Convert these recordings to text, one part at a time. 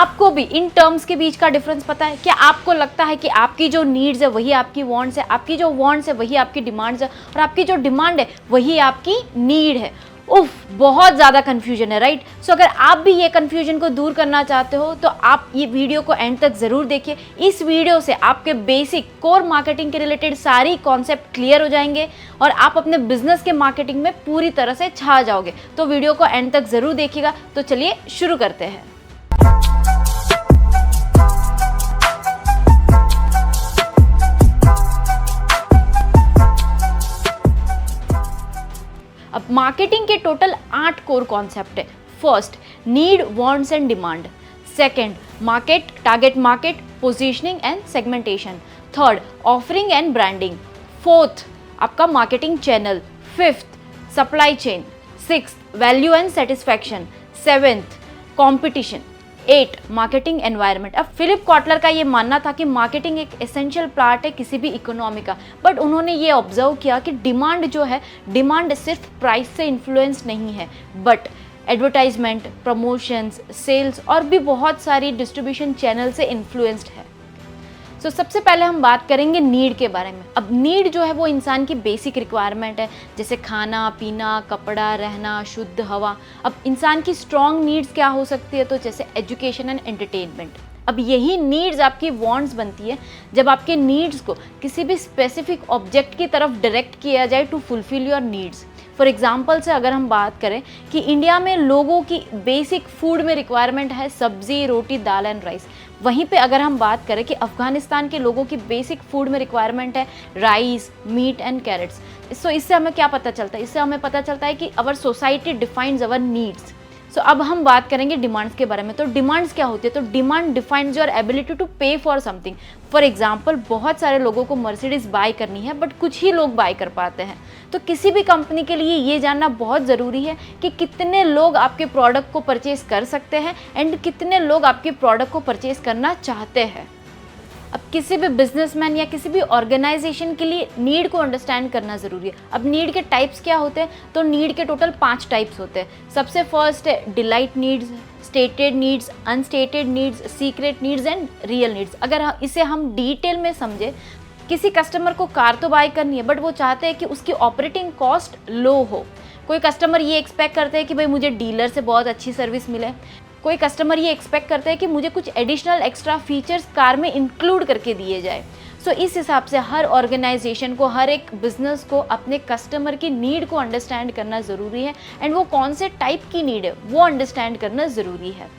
आपको भी in terms के बीच का डिफरेंस पता है? क्या आपको लगता है कि आपकी जो नीड्स है वही आपकी वांट्स है, आपकी जो वांट्स है वही आपकी डिमांड्स है, और आपकी जो डिमांड है वही आपकी नीड है? उफ, बहुत ज़्यादा कन्फ्यूजन है, राइट? सो अगर आप भी ये कन्फ्यूजन को दूर करना चाहते हो तो आप ये वीडियो को एंड तक ज़रूर देखिए। इस वीडियो से आपके बेसिक कोर मार्केटिंग के रिलेटेड सारी कॉन्सेप्ट क्लियर हो जाएंगे और आप अपने बिजनेस के मार्केटिंग में पूरी तरह से छा जाओगे। तो वीडियो को एंड तक ज़रूर देखिएगा। तो चलिए शुरू करते हैं। अब मार्केटिंग के टोटल 8 कोर कॉन्सेप्ट है। First, need, wants and demand. Second, market, target market, positioning and segmentation. Third, offering and branding. Fourth, आपका marketing channel. Fifth, supply chain. Sixth, value and satisfaction. Seventh, competition. 8, marketing environment. अब Philip Kotler का ये मानना था कि marketing एक essential part है किसी भी इकोनॉमी का, बट उन्होंने ये ऑब्जर्व किया कि डिमांड जो है, डिमांड सिर्फ प्राइस से इन्फ्लुएंस नहीं है, बट एडवर्टाइजमेंट, प्रमोशंस, सेल्स और भी बहुत सारी डिस्ट्रीब्यूशन चैनल से इन्फ्लुएंस्ड है। तो सबसे पहले हम बात करेंगे नीड के बारे में। अब नीड जो है वो इंसान की बेसिक रिक्वायरमेंट है, जैसे खाना पीना, कपड़ा, रहना, शुद्ध हवा। अब इंसान की स्ट्रॉन्ग नीड्स क्या हो सकती है? तो जैसे एजुकेशन एंड एंटरटेनमेंट। अब यही नीड्स आपकी वांट्स बनती है जब आपके नीड्स को किसी भी स्पेसिफिक ऑब्जेक्ट की तरफ डायरेक्ट किया जाए to fulfil your needs. For example से अगर हम बात करें कि इंडिया में लोगों की बेसिक फूड में रिक्वायरमेंट है सब्जी, रोटी, दाल एंड राइस। वहीं पे अगर हम बात करें कि अफगानिस्तान के लोगों की बेसिक फूड में रिक्वायरमेंट है राइस, मीट एंड कैरेट्स। सो इससे हमें क्या पता चलता है? इससे हमें पता चलता है कि our society defines our needs. So अब हम बात करेंगे डिमांड्स के बारे में। तो डिमांड्स क्या होती है? तो demand defines your ability to pay for something. For example, बहुत सारे लोगों को मर्सिडीज बाय करनी है बट कुछ ही लोग बाय कर पाते हैं। तो किसी भी कंपनी के लिए ये जानना बहुत ज़रूरी है कि कितने लोग आपके प्रोडक्ट को परचेज कर सकते हैं एंड कितने लोग आपके प्रोडक्ट को परचेज करना चाहते हैं। अब किसी भी बिजनेसमैन या किसी भी ऑर्गेनाइजेशन के लिए नीड को अंडरस्टैंड करना ज़रूरी है। अब नीड के टाइप्स क्या होते हैं? तो नीड के टोटल 5 टाइप्स होते हैं। सबसे फर्स्ट है delight needs, stated needs, unstated needs, secret needs and real needs. अगर इसे हम डिटेल में समझे, किसी कस्टमर को कार तो बाय करनी है बट वो चाहते हैं कि उसकी ऑपरेटिंग कॉस्ट लो हो। कोई कस्टमर ये एक्सपेक्ट करते हैं कि भाई मुझे डीलर से बहुत अच्छी सर्विस मिले। कोई कस्टमर ये एक्सपेक्ट करते हैं कि मुझे कुछ एडिशनल एक्स्ट्रा फीचर्स कार में इंक्लूड करके दिए जाए। सो इस हिसाब से हर ऑर्गेनाइजेशन को, हर एक बिजनेस को अपने कस्टमर की नीड को अंडरस्टैंड करना ज़रूरी है एंड वो कौन से टाइप की नीड है वो अंडरस्टैंड करना ज़रूरी है।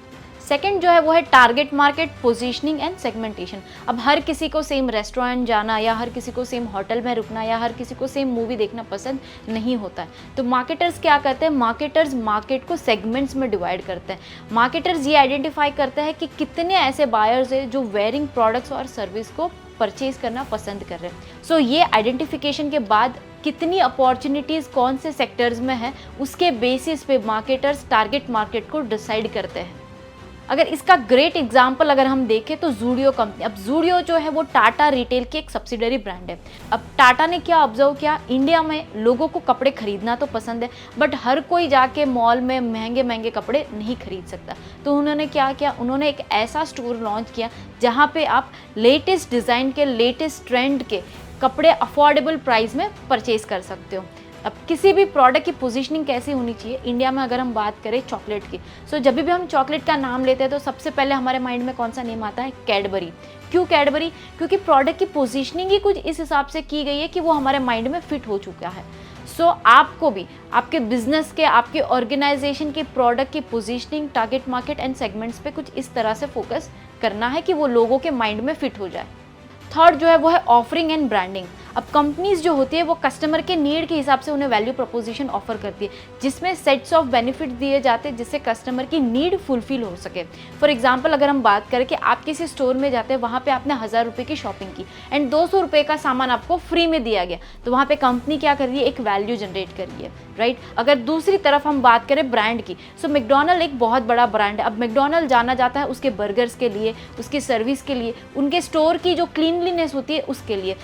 सेकंड जो है वो है target market, positioning and segmentation. अब हर किसी को सेम रेस्टोरेंट जाना या हर किसी को सेम होटल में रुकना या हर किसी को सेम मूवी देखना पसंद नहीं होता है। तो मार्केटर्स क्या करते हैं? मार्केटर्स मार्केट को सेगमेंट्स में डिवाइड करते हैं। मार्केटर्स ये आइडेंटिफाई करते हैं कि कितने ऐसे बायर्स हैं जो वेरिंग प्रोडक्ट्स और सर्विस को परचेज करना पसंद कर रहे हैं। सो ये आइडेंटिफिकेशन के बाद कितनी अपॉर्चुनिटीज़ कौन से सेक्टर्स में है, उसके बेसिस पे मार्केटर्स टारगेट मार्केट को डिसाइड करते हैं। अगर इसका ग्रेट एग्जाम्पल अगर हम देखें तो ज़ूडियो कंपनी। अब ज़ूडियो जो है वो टाटा रिटेल की एक सब्सिडरी ब्रांड है। अब टाटा ने क्या ऑब्जर्व किया? इंडिया में लोगों को कपड़े खरीदना तो पसंद है बट हर कोई जाके मॉल में महंगे महंगे कपड़े नहीं खरीद सकता। तो उन्होंने क्या किया? उन्होंने एक ऐसा स्टोर लॉन्च किया जहाँ पे आप लेटेस्ट डिज़ाइन के, लेटेस्ट ट्रेंड के कपड़े अफोर्डेबल प्राइस में परचेज कर सकते हो। अब किसी भी प्रोडक्ट की पोजीशनिंग कैसी होनी चाहिए? इंडिया में अगर हम बात करें चॉकलेट की, सो जब भी हम चॉकलेट का नाम लेते हैं तो सबसे पहले हमारे माइंड में कौन सा नेम आता है? कैडबरी। क्यों कैडबरी? क्योंकि प्रोडक्ट की पोजीशनिंग ही कुछ इस हिसाब से की गई है कि वो हमारे माइंड में फिट हो चुका है। सो आपको भी आपके बिजनेस के, आपके ऑर्गेनाइजेशन के प्रोडक्ट की positioning, target market and segments पे कुछ इस तरह से फोकस करना है कि वो लोगों के माइंड में फिट हो जाए। थर्ड जो है वो है ऑफरिंग एंड ब्रांडिंग। अब कंपनीज जो होती है वो कस्टमर के नीड के हिसाब से उन्हें वैल्यू प्रपोजिशन ऑफर करती है जिसमें सेट्स ऑफ बेनिफिट दिए जाते हैं जिससे कस्टमर की नीड फुलफिल हो सके। फॉर एग्जांपल अगर हम बात करें कि आप किसी स्टोर में जाते हैं, वहाँ पे आपने 1000 रुपये की शॉपिंग की एंड 200 रुपये का सामान आपको फ्री में दिया गया, तो वहाँ पे कंपनी क्या कर रही है? एक वैल्यू जनरेट कर रही है, राइट। अगर दूसरी तरफ हम बात करें ब्रांड की, सो मैकडॉनल्ड एक बहुत बड़ा ब्रांड है। अब मैकडॉनल्ड जाना जाता है उसके बर्गर्स के लिए, उसकी सर्विस के लिए, उनके स्टोर की जो क्लीनलीनेस होती है उसके लिए।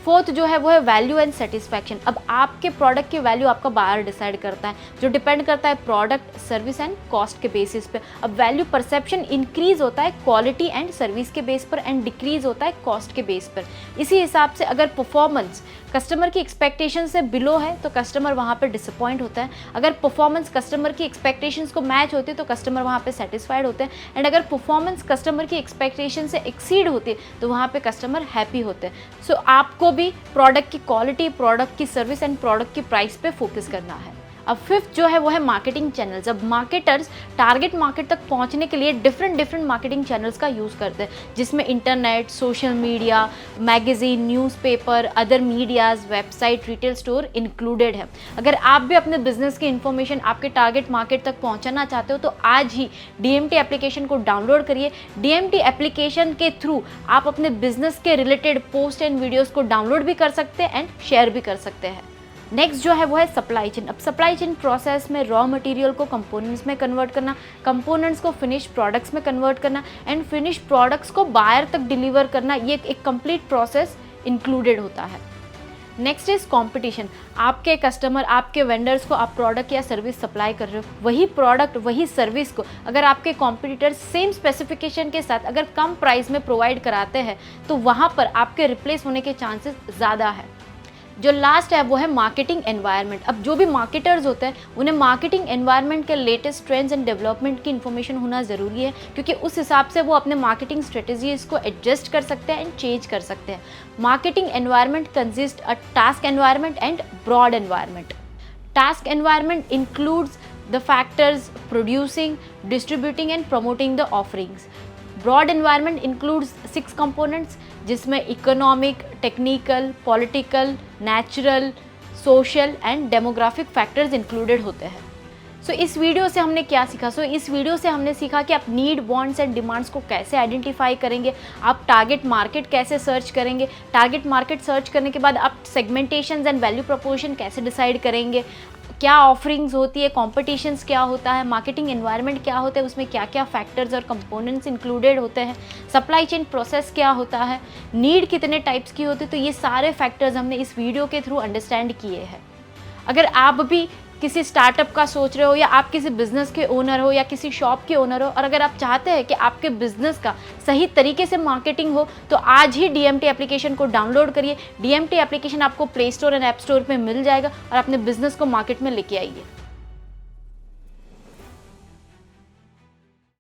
फोर्थ जो है वो है वैल्यू एंड सेटिस्फैक्शन। अब आपके प्रोडक्ट की वैल्यू आपका बायर डिसाइड करता है, जो डिपेंड करता है प्रोडक्ट, सर्विस एंड कॉस्ट के बेसिस पे। अब वैल्यू परसेप्शन इंक्रीज होता है क्वालिटी एंड सर्विस के बेस पर एंड डिक्रीज होता है कॉस्ट के बेस पर। इसी हिसाब से अगर परफॉर्मेंस कस्टमर की एक्सपेक्टेशन से बिलो है तो कस्टमर वहाँ पे डिसअपॉइंट होता है, अगर परफॉर्मेंस कस्टमर की एक्सपेक्टेशंस को मैच होती है तो कस्टमर वहाँ पे सेटिस्फाइड होते हैं, एंड अगर परफॉर्मेंस कस्टमर की एक्सपेक्टेशन से एक्सीड होती है तो वहाँ पे कस्टमर हैप्पी होते हैं। सो आपको भी प्रोडक्ट की क्वालिटी, प्रोडक्ट की सर्विस एंड प्रोडक्ट की प्राइस पे फोकस करना है। अब फिफ्थ जो है वो है मार्केटिंग चैनल्स। अब मार्केटर्स टारगेट मार्केट तक पहुंचने के लिए डिफरेंट मार्केटिंग चैनल्स का यूज़ करते हैं, जिसमें internet, social media, magazine, newspaper, other medias, website, retail store included है। अगर आप भी अपने बिजनेस की इन्फॉर्मेशन आपके टारगेट मार्केट तक पहुंचाना चाहते हो तो आज ही DMT एप्लीकेशन को डाउनलोड करिए। DMT एप्लीकेशन के थ्रू आप अपने बिजनेस के रिलेटेड पोस्ट एंड वीडियोज़ को डाउनलोड भी कर सकते हैं एंड शेयर भी कर सकते हैं। नेक्स्ट जो है वो है सप्लाई चेन। अब सप्लाई चेन प्रोसेस में रॉ मटेरियल को कंपोनेंट्स में कन्वर्ट करना, कंपोनेंट्स को फिनिश प्रोडक्ट्स में कन्वर्ट करना एंड फिनिश प्रोडक्ट्स को बायर तक डिलीवर करना, ये एक कंप्लीट प्रोसेस इंक्लूडेड होता है। Next is competition. आपके कस्टमर, आपके वेंडर्स को आप प्रोडक्ट या सर्विस सप्लाई कर रहे हो, वही प्रोडक्ट, वही सर्विस को अगर आपके कॉम्पिटिटर्स सेम स्पेसिफिकेशन के साथ अगर कम प्राइस में प्रोवाइड कराते हैं तो वहाँ पर आपके रिप्लेस होने के चांसेस ज़्यादा है। जो लास्ट है वो है मार्केटिंग एनवायरनमेंट। अब जो भी मार्केटर्स होते हैं उन्हें मार्केटिंग एनवायरनमेंट के लेटेस्ट ट्रेंड्स एंड डेवलपमेंट की इन्फॉर्मेशन होना ज़रूरी है, क्योंकि उस हिसाब से वो अपने मार्केटिंग स्ट्रेटजीज़ को एडजस्ट कर सकते हैं एंड चेंज कर सकते हैं। Marketing environment consist a task environment and broad environment. Task environment includes the factors producing, distributing and promoting the offerings. Broad environment includes 6 components जिसमें economic, technical, political, natural, social and demographic factors included होते हैं। सो इस video से हमने क्या सीखा? इस video से हमने सीखा कि आप नीड, वांट्स एंड डिमांड्स को कैसे आइडेंटिफाई करेंगे, आप टारगेट मार्केट कैसे सर्च करेंगे, टारगेट मार्केट सर्च करने के बाद आप सेगमेंटेशंस एंड वैल्यू प्रोपोर्शन कैसे डिसाइड करेंगे, क्या ऑफरिंग्स होती है, कॉम्पिटिशन्स क्या होता है, मार्केटिंग एनवायरनमेंट क्या होता है, उसमें क्या क्या फैक्टर्स और कंपोनेंट्स इंक्लूडेड होते हैं, सप्लाई चेन प्रोसेस क्या होता है, नीड कितने टाइप्स की होती है, तो ये सारे फैक्टर्स हमने इस वीडियो के थ्रू अंडरस्टैंड किए हैं। अगर आप भी किसी स्टार्टअप का सोच रहे हो या आप किसी बिजनेस के ओनर हो या किसी शॉप के ओनर हो और अगर आप चाहते हैं कि आपके बिजनेस का सही तरीके से मार्केटिंग हो तो आज ही DMT एप्लीकेशन को डाउनलोड करिए। DMT एप्लीकेशन आपको play store and app store पे मिल जाएगा और अपने बिजनेस को मार्केट में लेके आइए।